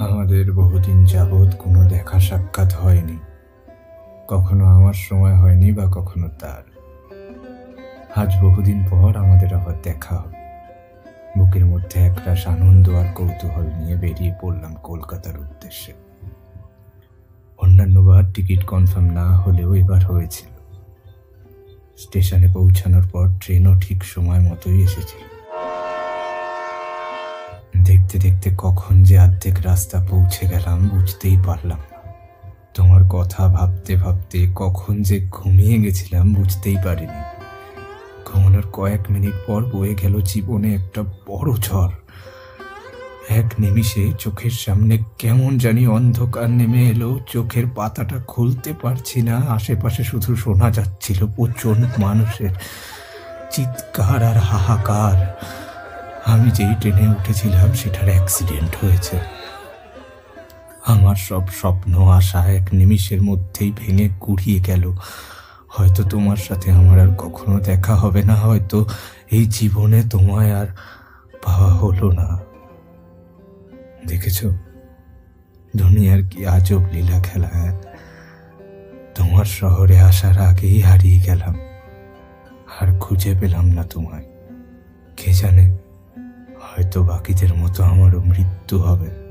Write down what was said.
আমাদের বহুদিন যাবৎ কোনো দেখা সাক্ষাৎ হয়নি। কখনো আমার সময় হয়নি বা কখনো তার। আজ বহুদিন পর আমাদের আবার দেখা হবে। বুকের মধ্যে একরাশ আনন্দ আর কৌতূহল নিয়ে বেরিয়ে পড়লাম কলকাতার উদ্দেশ্যে। অন্যান্যবার টিকিট কনফার্ম না হলেও এবার হয়েছিল। স্টেশনে পৌঁছানোর পর ট্রেনও ঠিক সময় মতোই এসেছিল। দেখতে দেখতে কখন যে অর্ধেক রাস্তা পৌঁছে গেলাম বুঝতেই পারলাম না। তোমার কথা ভাবতে ভাবতে কখন যে ঘুমিয়ে গেছিলাম বুঝতেই পারিনি। ঘুমানোর কয়েক মিনিট পর বয়ে গেল জীবনে একটা বড় ঝড়। এক নিমিষে চোখের সামনে কেমন জানি অন্ধকার নেমে এলো। চোখের পাতাটা খুলতে পারছি না। আশেপাশে শুধু শোনা যাচ্ছিল প্রচন্ড মানুষের চিৎকার আর হাহাকার। আমি যেই ট্রেনে উঠেছিলাম সেটার অ্যাক্সিডেন্ট হয়েছে। আমার সব স্বপ্ন আশা এক নিমিষের মধ্যেই ভেঙে গুড়িয়ে গেল। হয়তো তোমার সাথে আমার আর কখনো দেখা হবে না, হয়তো এই জীবনে তোমায় আর পাওয়া হলো না। দেখেছ দুনিয়ার কি আজব লীলা খেলা। তোমার শহরে আসার আগেই হারিয়ে গেলাম, আর খুঁজে পেলাম না তোমায়। কে জানে, হয়তো বাকিদের মতো আমারও মৃত্যু হবে।